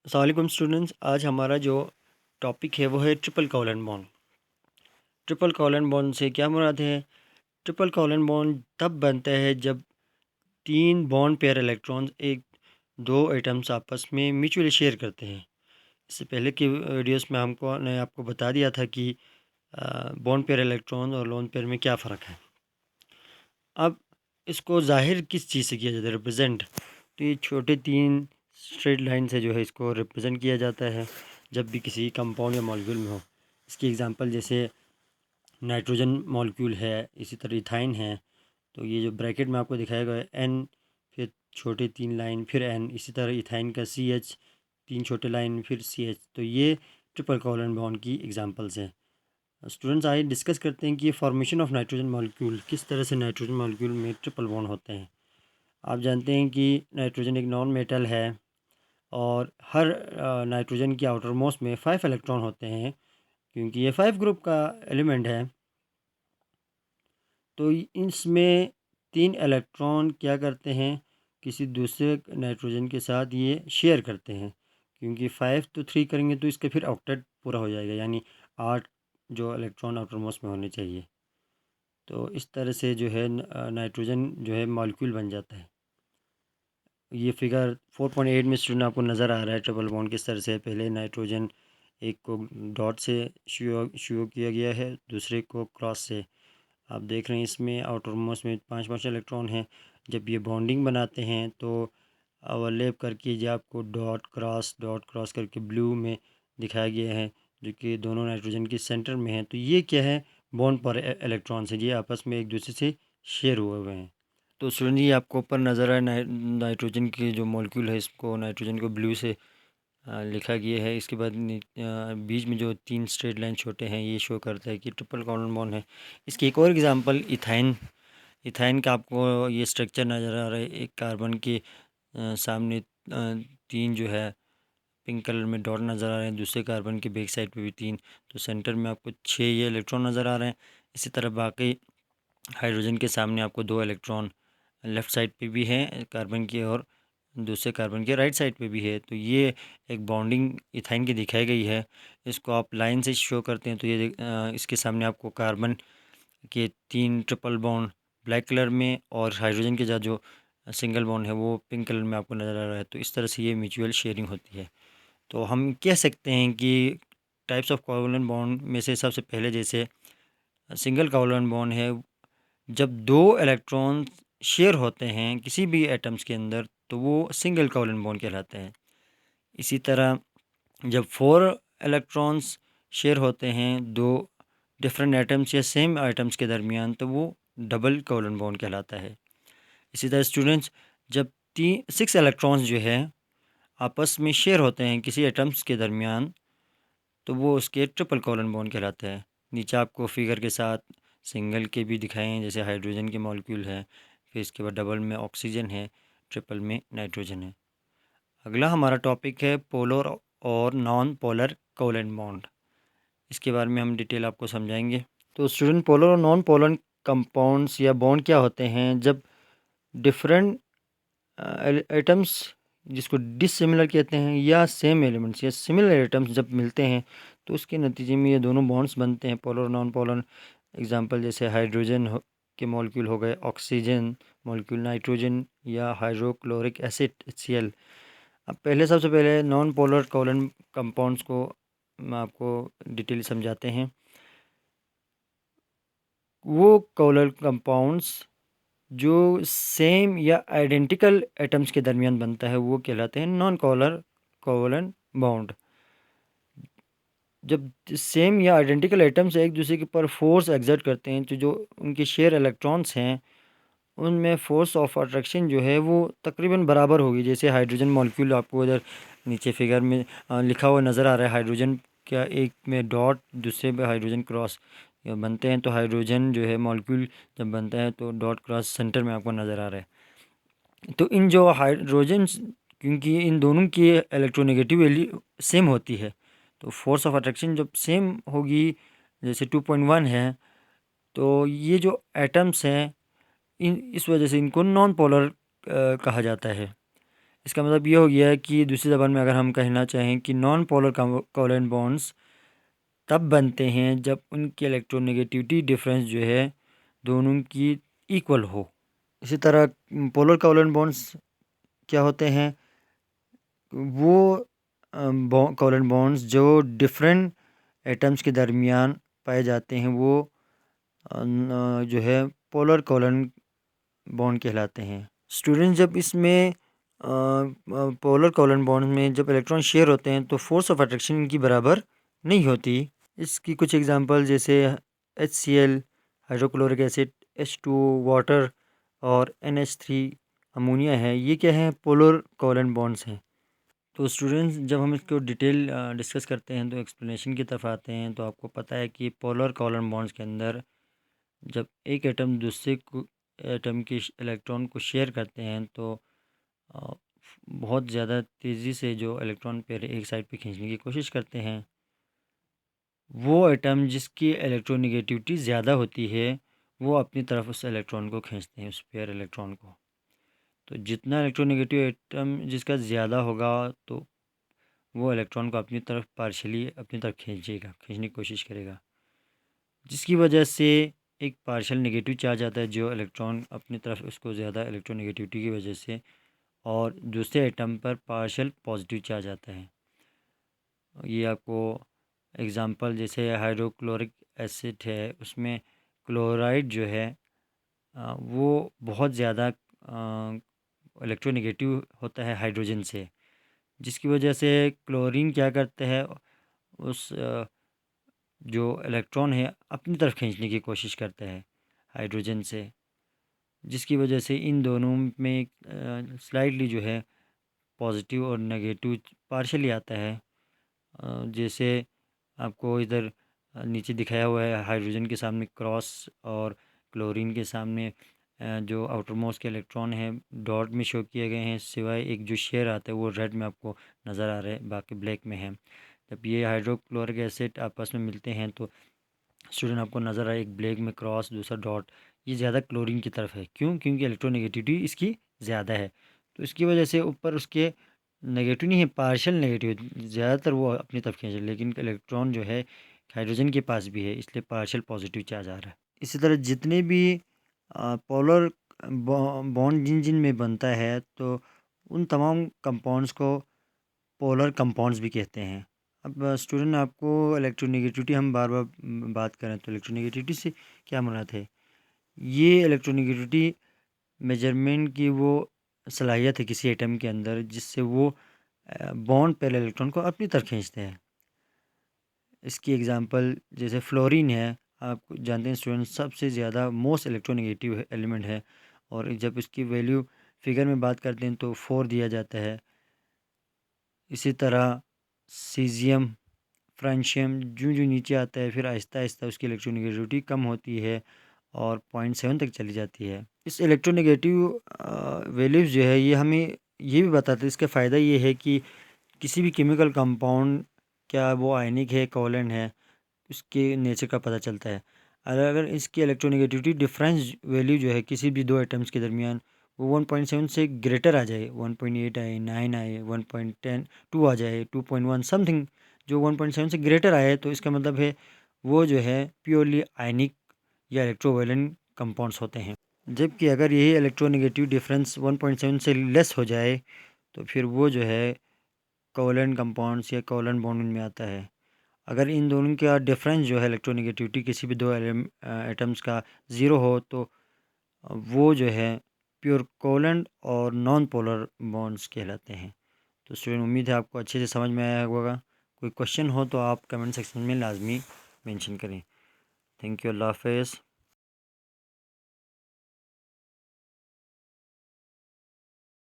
अस्सलाम वालेकुम स्टूडेंट्स। आज हमारा जो टॉपिक है वो है triple colon bond. Triple colon bond से क्या मुराद है? ट्रिपल कोलन बॉन्ड तब बनता है जब तीन बॉन्ड पेयर इलेक्ट्रॉन्स एक दो एटम्स आपस में म्यूचुअली शेयर करते हैं। इससे पहले की वीडियोस में ने आपको बता दिया था कि बॉन्ड पेयर इलेक्ट्रॉन और लोन पेयर में क्या फ़र्क है। अब इसको ज़ाहिर किस चीज़ से किया जाता है, रिप्रेजेंट? तो ये छोटे तीन स्ट्रेट लाइन से जो है इसको रिप्रेजेंट किया जाता है जब भी किसी कंपाउंड या मॉलिक्यूल में हो। इसकी एग्जांपल जैसे नाइट्रोजन मॉलिक्यूल है, इसी तरह इथाइन है। तो ये जो ब्रैकेट में आपको दिखाया गया है एन, फिर छोटे तीन लाइन, फिर एन, इसी तरह इथाइन का सी एच, तीन छोटे लाइन, फिर सी एच। तो ये ट्रिपल कोवलेंट बॉन्ड की एग्जांपल्स हैं। स्टूडेंट्स, आइए डिस्कस करते हैं कि ये फॉर्मेशन ऑफ नाइट्रोजन मॉलिक्यूल किस तरह से नाइट्रोजन मॉलिक्यूल में ट्रिपल बॉन्ड होते हैं। आप जानते हैं कि नाइट्रोजन एक नॉन मेटल है और हर नाइट्रोजन की आउटर मोस्ट में 5 इलेक्ट्रॉन होते हैं क्योंकि ये 5 ग्रुप का एलिमेंट है। तो इसमें 3 इलेक्ट्रॉन क्या करते हैं, किसी दूसरे नाइट्रोजन के साथ ये शेयर करते हैं क्योंकि 5 तो 3 करेंगे तो इसका फिर ऑक्टेट पूरा हो जाएगा, यानी 8 जो इलेक्ट्रॉन आउटर मोस्ट में होने चाहिए। तो इस तरह से जो है नाइट्रोजन जो है मॉलिक्यूल बन जाता है। ये फिगर 4.8 में स्टूडेंट आपको नज़र आ रहा है ट्रिपल बॉन्ड किस तरह से। पहले नाइट्रोजन एक को डॉट से शो किया गया है, दूसरे को क्रॉस से। आप देख रहे हैं इसमें आउटर मोस्ट में 5 इलेक्ट्रॉन हैं। जब ये बॉन्डिंग बनाते हैं तो ओवरलैप करके जो आपको डॉट क्रॉस करके ब्लू में दिखाया गया है, जो कि दोनों नाइट्रोजन के सेंटर में है। तो ये क्या है, बॉन्ड पर इलेक्ट्रॉन से ये आपस में एक दूसरे से शेयर हुए हुए हैं। तो स्टूडेंट जी, आपको ऊपर नज़र आए नाइट्रोजन की जो मॉलिक्यूल है, इसको नाइट्रोजन को ब्लू से लिखा गया है। इसके बाद बीच में जो तीन स्ट्रेट लाइन छोटे हैं ये शो करता है कि ट्रिपल कोवलेंट बॉन्ड है। इसकी एक और एग्जांपल इथाइन। इथाइन का आपको ये स्ट्रक्चर नज़र आ रहा है। एक कार्बन के सामने तीन जो है पिंक कलर में डॉट नज़र आ रहे हैं, दूसरे कार्बन के बैक साइड पे भी तीन। तो सेंटर में आपको 6 ये इलेक्ट्रॉन नज़र आ रहे हैं। इसी तरह बाकी हाइड्रोजन के सामने आपको 2 इलेक्ट्रॉन लेफ़्ट साइड पे भी हैं कार्बन की, और दूसरे कार्बन के राइट साइड पे भी है। तो ये एक बॉन्डिंग इथाइन की दिखाई गई है। इसको आप लाइन से शो करते हैं तो ये इसके सामने आपको कार्बन के 3 ट्रिपल बॉन्ड ब्लैक कलर में और हाइड्रोजन के साथ जो सिंगल बॉन्ड है वो पिंक कलर में आपको नज़र आ रहा है। तो इस तरह से ये म्यूचुअल शेयरिंग होती है। तो हम कह सकते हैं कि टाइप्स ऑफ कोवलेंट बॉन्ड में से सबसे पहले जैसे सिंगल कोवलेंट बॉन्ड है, जब दो इलेक्ट्रॉन शेयर होते हैं किसी भी एटम्स के अंदर तो वो सिंगल कोवलेंट बॉन्ड कहलाता है। इसी तरह जब 4 इलेक्ट्रॉन्स शेयर होते हैं दो डिफरेंट एटम्स या सेम एटम्स के दरमियान तो वो डबल कोवलेंट बॉन्ड कहलाता है। इसी तरह स्टूडेंट्स, जब 6 इलेक्ट्रॉन्स जो है आपस में शेयर होते हैं किसी एटम्स के दरमियान तो वो उसके ट्रिपल कोवलेंट बॉन्ड कहलाता है। नीचे आपको फिगर के साथ सिंगल के भी दिखाए हैं, जैसे हाइड्रोजन के मॉलिक्यूल है, फिर इसके बाद डबल में ऑक्सीजन है, ट्रिपल में नाइट्रोजन है। अगला हमारा टॉपिक है पोलर और नॉन पोलर कोवलेंट बॉन्ड। इसके बारे में हम डिटेल आपको समझाएंगे। तो स्टूडेंट, पोलर और नॉन पोलर कंपाउंड्स या बॉन्ड क्या होते हैं? जब डिफरेंट एटम्स जिसको डिसिमिलर कहते हैं या सेम एलिमेंट्स या सिमिलर एटम्स जब मिलते हैं तो उसके नतीजे में ये दोनों बॉन्ड्स बनते हैं, पोलर और नॉन पोलर। एग्जांपल जैसे हाइड्रोजन के मॉलिक्यूल हो गए, ऑक्सीजन मॉलिक्यूल, नाइट्रोजन या हाइड्रोक्लोरिक एसिड HCl। अब सबसे पहले नॉन पोलर कोवलेंट कंपाउंड्स को मैं आपको डिटेल समझाते हैं। वो कोवलेंट कंपाउंड्स जो सेम या आइडेंटिकल एटम्स के दरमियान बनता है वो कहलाते हैं नॉन पोलर कोवलेंट बॉन्ड। जब सेम या आइडेंटिकल एटम्स एक दूसरे के ऊपर फोर्स एक्सर्ट करते हैं तो जो उनके शेयर इलेक्ट्रॉन्स हैं उनमें फोर्स ऑफ अट्रैक्शन जो है वो तकरीबन बराबर होगी। जैसे हाइड्रोजन मॉलिक्यूल आपको इधर नीचे फिगर में लिखा हुआ नज़र आ रहा है। हाइड्रोजन क्या एक में डॉट, दूसरे पे हाइड्रोजन क्रॉस बनते हैं। तो हाइड्रोजन जो है मॉलिक्यूल जब बनता है तो डॉट क्रॉस सेंटर में आपको नज़र आ रहा है। तो इन जो हाइड्रोजन, क्योंकि इन दोनों की इलेक्ट्रोनेगेटिव वैल्यू सेम होती है तो फोर्स ऑफ अट्रैक्शन जब सेम होगी, जैसे 2.1 है, तो ये जो एटम्स हैं इस वजह से इनको नॉन पोलर कहा जाता है। इसका मतलब ये हो गया है कि दूसरी ज़बान में अगर हम कहना चाहें कि नॉन पोलर कोवलेंट बॉन्ड्स तब बनते हैं जब उनकी इलेक्ट्रोनेगेटिविटी डिफरेंस जो है दोनों की इक्वल हो। इसी तरह पोलर कोवलेंट बॉन्ड्स क्या होते हैं, वो कोवलेंट बॉन्ड्स जो डिफरेंट एटम्स के दरमियान पाए जाते हैं वो जो है पोलर कोवलेंट बॉन्ड कहलाते हैं। स्टूडेंट जब इसमें पोलर कोवलेंट बॉन्ड में जब इलेक्ट्रॉन शेयर होते हैं तो फोर्स ऑफ अट्रैक्शन इनकी बराबर नहीं होती। इसकी कुछ एग्जांपल जैसे HCl hydrochloric acid, H2 water और NH3 अमोनिया है। ये क्या है, पोलर कोवलेंट बॉन्ड्स हैं। तो स्टूडेंट्स जब हम इसको डिटेल डिस्कस करते हैं तो एक्सप्लेनेशन की तरफ आते हैं तो आपको पता है कि पोलर कोवलेंट बॉन्ड्स के अंदर जब एक एटम दूसरे एटम के इलेक्ट्रॉन को शेयर करते हैं तो अ, बहुत ज़्यादा तेज़ी से जो इलेक्ट्रॉन पेयर एक साइड पे खींचने की कोशिश करते हैं। वो एटम जिसकी इलेक्ट्रोनेगेटिविटी ज़्यादा होती है वो अपनी तरफ उस इलेक्ट्रॉन को खींचते हैं, उस पेयर इलेक्ट्रॉन को। तो जितना इलेक्ट्रोनेगेटिव एटम जिसका ज़्यादा होगा तो वो इलेक्ट्रॉन को अपनी तरफ पार्शियली अपनी तरफ खींचने की कोशिश करेगा, जिसकी वजह से एक पार्शियल नेगेटिव चार्ज आता है जो इलेक्ट्रॉन अपनी तरफ उसको ज़्यादा इलेक्ट्रोनेगेटिविटी की वजह से, और दूसरे एटम पर पार्शियल पॉजिटिव चार्ज आता है। ये आपको एग्ज़ाम्पल जैसे हाइड्रोक्लोरिक एसिड है, उसमें क्लोराइड जो है वो बहुत ज़्यादा इलेक्ट्रोनेगेटिव होता है हाइड्रोजन से, जिसकी वजह से क्लोरीन क्या करता है, उस जो इलेक्ट्रॉन है अपनी तरफ खींचने की कोशिश करता है हाइड्रोजन से, जिसकी वजह से इन दोनों में स्लाइटली जो है पॉजिटिव और नेगेटिव पार्शली आता है। जैसे आपको इधर नीचे दिखाया हुआ है हाइड्रोजन के सामने क्रॉस और क्लोरीन के सामने जो आउटर मोस्ट के इलेक्ट्रॉन हैं डॉट में शो किए गए हैं, सिवाय एक जो शेयर आता है वो रेड में आपको नज़र आ रहा है, बाकी ब्लैक में है। जब ये हाइड्रोक्लोरिक एसिड आपस में मिलते हैं तो स्टूडेंट आपको नज़र आए एक ब्लैक में क्रॉस, दूसरा डॉट, ये ज़्यादा क्लोरीन की तरफ है। क्यों? क्योंकि इलेक्ट्रोनेगेटिविटी इसकी ज़्यादा है, तो इसकी वजह से ऊपर उसके नेगेटिव नहीं है, पार्शियल नेगेटिव, ज़्यादातर वो अपनी तरफ खींच, लेकिन इलेक्ट्रॉन जो है हाइड्रोजन के पास भी है, इसलिए पार्शियल पॉजिटिव चार्ज आ रहा है। इसी तरह जितने भी पोलर बॉन्ड जिन जिन में बनता है तो उन तमाम कंपाउंड्स को पोलर कंपाउंड्स भी कहते हैं। अब स्टूडेंट आपको इलेक्ट्रोनेगेटिविटी हम बार बार बात करें तो इलेक्ट्रोनेगेटिविटी से क्या मुराद है, ये इलेक्ट्रोनेगेटिविटी मेजरमेंट की वो सलाहियत है किसी एटम के अंदर जिससे वो बॉन्ड पेयर इलेक्ट्रॉन को अपनी तरफ खींचते हैं। इसकी एग्जांपल जैसे फ्लोरीन है, आप जानते हैं स्टूडेंट सबसे ज़्यादा मोस्ट इलेक्ट्रोनेगेटिव एलिमेंट है, और जब इसकी वैल्यू फिगर में बात करते हैं तो 4 दिया जाता है। इसी तरह सीज़ियम, फ्रांशियम जो जो नीचे आता है फिर आहिस्ता आहिस्ता उसकी इलेक्ट्रोनेगेटिविटी कम होती है और 0.7 तक चली जाती है। इस इलेक्ट्रोनेगेटिव वैल्यूज़ जो है ये हमें ये भी बताते हैं, इसका फ़ायदा ये है कि किसी भी केमिकल कंपाउंड क्या वो आयनिक है, कोवलेंट है, उसके नेचर का पता चलता है। अगर अगर इसकी इलेक्ट्रोनेगेटिविटी डिफरेंस वैल्यू जो है किसी भी दो एटम्स के दरमियान वो 1.7 से ग्रेटर आ जाए, 1.8 आए, 9 आए, 1.10 2 आ जाए, 2.1 समथिंग, जो 1.7 से ग्रेटर आए तो इसका मतलब है वो जो है प्योरली आयनिक या इलेक्ट्रोवायलेंट कंपाउंड्स होते हैं। जबकि अगर यही इलेक्ट्रोनेगेटिव डिफरेंस 1.7 से लेस हो जाए तो फिर वो जो है कोवलेंट कंपाउंड्स या कोवलेंट बॉन्ड में आता है। अगर इन दोनों का डिफरेंस जो है इलेक्ट्रोनेगेटिविटी किसी भी दो एटम्स का ज़ीरो हो तो वो जो है प्योर कोवलेंट और नॉन पोलर बॉन्ड्स कहलाते हैं। तो स्टूडेंट उम्मीद है आपको अच्छे से समझ में आया होगा। कोई क्वेश्चन हो तो आप कमेंट सेक्शन में लाजमी मेंशन करें। थैंक यू, अल्लाह हाफ़िज़।